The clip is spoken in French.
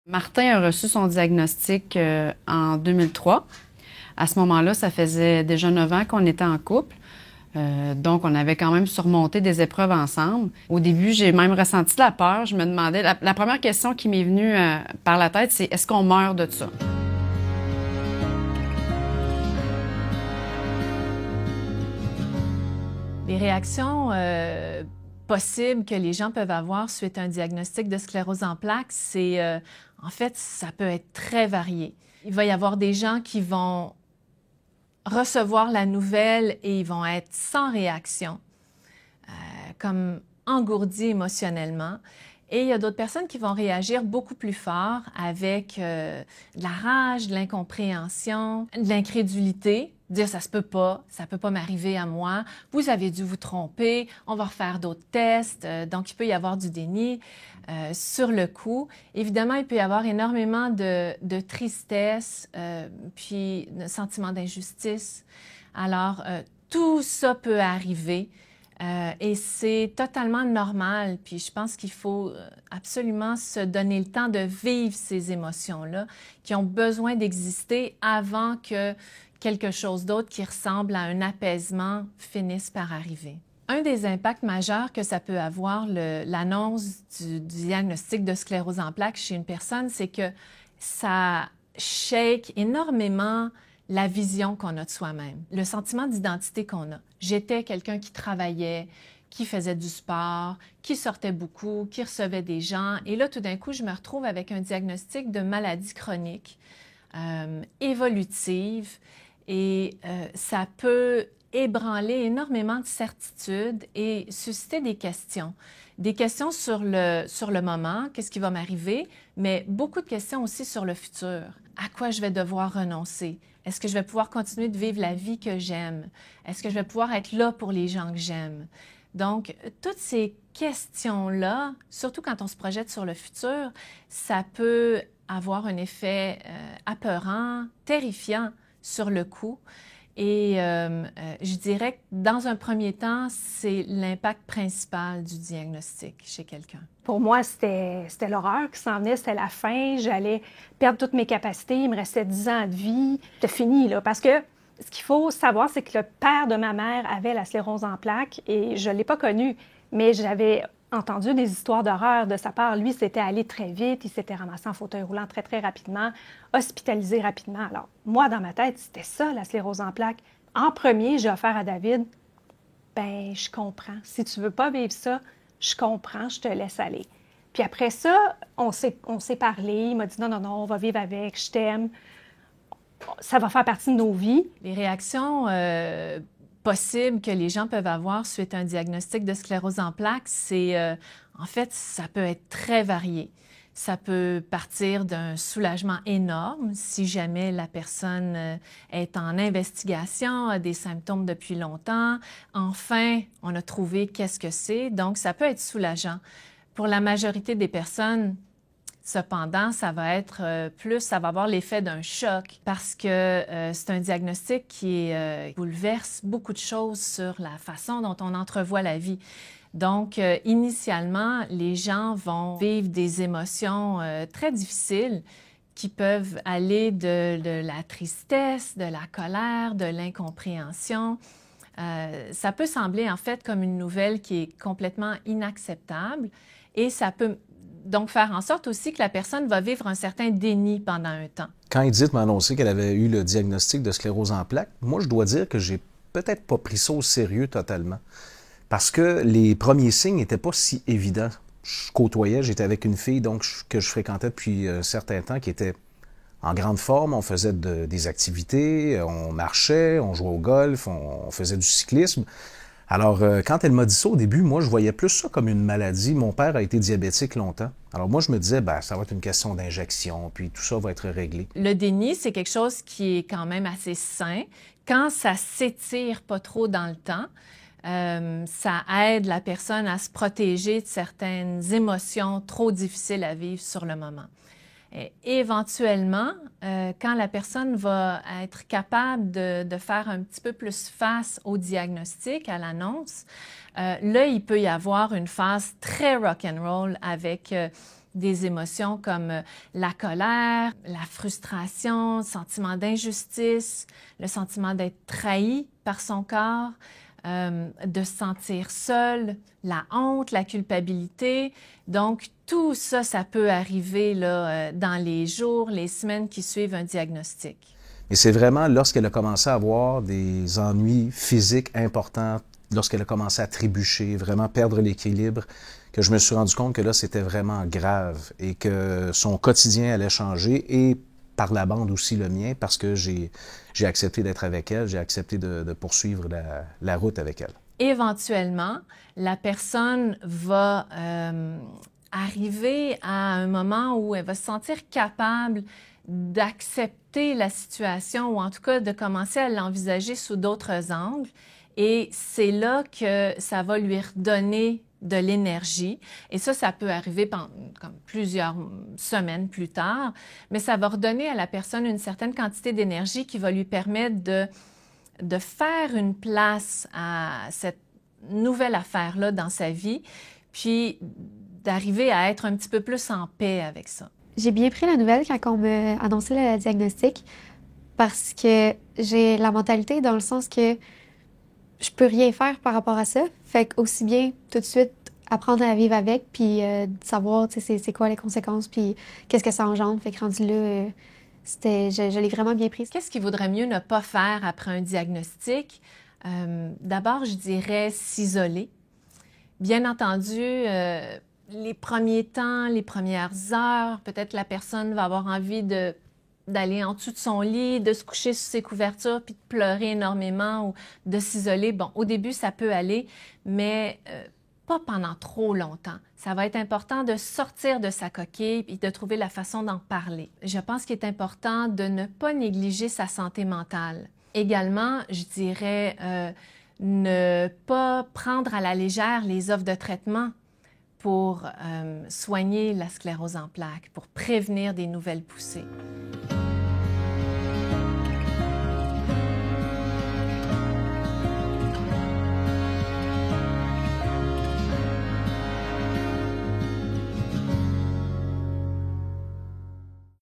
Martin a reçu son diagnostic en 2003. À ce moment-là, ça faisait déjà 9 ans qu'on était en couple. Donc, on avait quand même surmonté des épreuves ensemble. Au début, j'ai même ressenti de la peur. Je me demandais, la première question qui m'est venue par la tête, c'est est-ce qu'on meurt de ça? Les réactions possibles que les gens peuvent avoir suite à un diagnostic de sclérose en plaques, en fait, ça peut être très varié. Il va y avoir des gens qui vont recevoir la nouvelle et ils vont être sans réaction, comme engourdis émotionnellement. Et il y a d'autres personnes qui vont réagir beaucoup plus fort avec de la rage, de l'incompréhension, de l'incrédulité, dire ça peut pas m'arriver à moi, vous avez dû vous tromper, on va refaire d'autres tests. Donc, il peut y avoir du déni sur le coup. Évidemment, il peut y avoir énormément de tristesse, puis de sentiment d'injustice. Alors, tout ça peut arriver. Et c'est totalement normal, puis je pense qu'il faut absolument se donner le temps de vivre ces émotions-là qui ont besoin d'exister avant que quelque chose d'autre qui ressemble à un apaisement finisse par arriver. Un des impacts majeurs que ça peut avoir, l'annonce du diagnostic de sclérose en plaques chez une personne, c'est que ça shake énormément la vision qu'on a de soi-même, le sentiment d'identité qu'on a. J'étais quelqu'un qui travaillait, qui faisait du sport, qui sortait beaucoup, qui recevait des gens. Et là, tout d'un coup, je me retrouve avec un diagnostic de maladie chronique, évolutive, et ça peut ébranler énormément de certitudes et susciter des questions. Des questions sur le moment, qu'est-ce qui va m'arriver, mais beaucoup de questions aussi sur le futur. À quoi je vais devoir renoncer? Est-ce que je vais pouvoir continuer de vivre la vie que j'aime? Est-ce que je vais pouvoir être là pour les gens que j'aime? Donc, toutes ces questions-là, surtout quand on se projette sur le futur, ça peut avoir un effet apeurant, terrifiant sur le coup. Et je dirais que dans un premier temps, c'est l'impact principal du diagnostic chez quelqu'un. Pour moi, c'était l'horreur qui s'en venait, c'était la fin. J'allais perdre toutes mes capacités, il me restait 10 ans de vie. C'était fini, là, parce que ce qu'il faut savoir, c'est que le père de ma mère avait la sclérose en plaques et je ne l'ai pas connu, mais j'avais entendu des histoires d'horreur de sa part. Lui, c'était allé très vite, il s'était ramassé en fauteuil roulant très, très rapidement, hospitalisé rapidement. Alors, moi, dans ma tête, c'était ça, la sclérose en plaques. En premier, j'ai offert à David, ben je comprends. Si tu veux pas vivre ça, je comprends, je te laisse aller. Puis après ça, on s'est parlé, il m'a dit non, non, non, on va vivre avec, je t'aime. Ça va faire partie de nos vies. Les réactions possibles que les gens peuvent avoir suite à un diagnostic de sclérose en plaques, en fait, ça peut être très varié. Ça peut partir d'un soulagement énorme si jamais la personne est en investigation, a des symptômes depuis longtemps. Enfin, on a trouvé qu'est-ce que c'est. Donc, ça peut être soulageant. Pour la majorité des personnes, cependant, ça va avoir l'effet d'un choc parce que c'est un diagnostic qui bouleverse beaucoup de choses sur la façon dont on entrevoit la vie. Donc, initialement, les gens vont vivre des émotions très difficiles qui peuvent aller de la tristesse, de la colère, de l'incompréhension. Ça peut sembler en fait comme une nouvelle qui est complètement inacceptable et ça peut donc faire en sorte aussi que la personne va vivre un certain déni pendant un temps. Quand Edith m'a annoncé qu'elle avait eu le diagnostic de sclérose en plaques, moi, je dois dire que j'ai peut-être pas pris ça au sérieux totalement. Parce que les premiers signes n'étaient pas si évidents. Je côtoyais, j'étais avec une fille que je fréquentais depuis un certain temps qui était en grande forme. On faisait des activités, on marchait, on jouait au golf, on faisait du cyclisme. Alors, quand elle m'a dit ça au début, moi, je voyais plus ça comme une maladie. Mon père a été diabétique longtemps. Alors moi, je me disais, ça va être une question d'injection, puis tout ça va être réglé. Le déni, c'est quelque chose qui est quand même assez sain. Quand ça s'étire pas trop dans le temps, ça aide la personne à se protéger de certaines émotions trop difficiles à vivre sur le moment. Et éventuellement, quand la personne va être capable de faire un petit peu plus face au diagnostic, à l'annonce, là, il peut y avoir une phase très rock'n'roll avec des émotions comme la colère, la frustration, le sentiment d'injustice, le sentiment d'être trahi par son corps, de se sentir seul, la honte, la culpabilité. Donc, tout ça, ça peut arriver là, dans les jours, les semaines qui suivent un diagnostic. Et c'est vraiment lorsqu'elle a commencé à avoir des ennuis physiques importants, lorsqu'elle a commencé à trébucher, vraiment perdre l'équilibre, que je me suis rendu compte que là, c'était vraiment grave et que son quotidien allait changer et par la bande aussi le mien parce que j'ai accepté d'être avec elle, j'ai accepté de poursuivre la route avec elle. Éventuellement, la personne va arriver à un moment où elle va se sentir capable d'accepter la situation ou en tout cas de commencer à l'envisager sous d'autres angles. Et c'est là que ça va lui redonner de l'énergie. Et ça peut arriver comme plusieurs semaines plus tard, mais ça va redonner à la personne une certaine quantité d'énergie qui va lui permettre de faire une place à cette nouvelle affaire-là dans sa vie, puis d'arriver à être un petit peu plus en paix avec ça. J'ai bien pris la nouvelle quand on m'a annoncé le diagnostic parce que j'ai la mentalité dans le sens que je peux rien faire par rapport à ça. Fait qu'aussi bien tout de suite apprendre à vivre avec puis savoir c'est quoi les conséquences puis qu'est-ce que ça engendre. Fait que rendu là, je l'ai vraiment bien prise. Qu'est-ce qu'il vaudrait mieux ne pas faire après un diagnostic? D'abord, je dirais s'isoler. Bien entendu, les premiers temps, les premières heures, peut-être la personne va avoir envie d'aller en dessous de son lit, de se coucher sous ses couvertures, puis de pleurer énormément ou de s'isoler. Bon, au début, ça peut aller, mais pas pendant trop longtemps. Ça va être important de sortir de sa coquille et de trouver la façon d'en parler. Je pense qu'il est important de ne pas négliger sa santé mentale. Également, je dirais ne pas prendre à la légère les offres de traitement pour soigner la sclérose en plaques, pour prévenir des nouvelles poussées.